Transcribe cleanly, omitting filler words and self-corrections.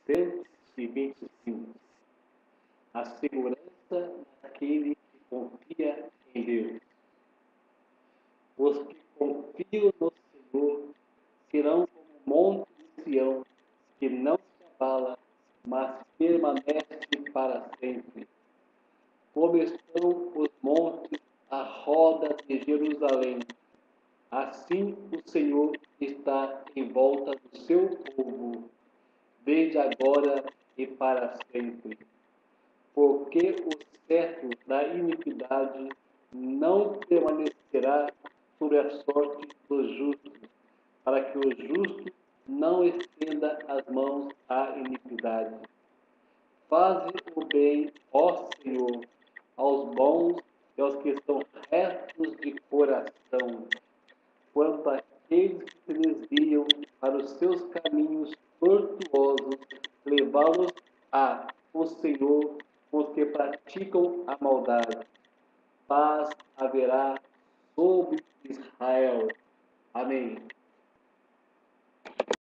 125. A segurança daquele que confia em Deus. Os que confiam no Senhor serão como o monte de Sião, que não se abala, mas permanece para sempre. Como estão os montes à roda de Jerusalém, assim o Senhor está em volta do seu povo, desde agora e para sempre. Porque o cetro da iniquidade não permanecerá sobre a sorte dos justos, para que o justo não estenda as mãos à iniquidade. Faze o bem, ó Senhor, aos bons e aos que estão retos de coração, quanto àqueles que se desviam para os seus caminhos tortuosos, levá-los a o Senhor com os que praticam a maldade. Paz haverá sobre Israel. Amém.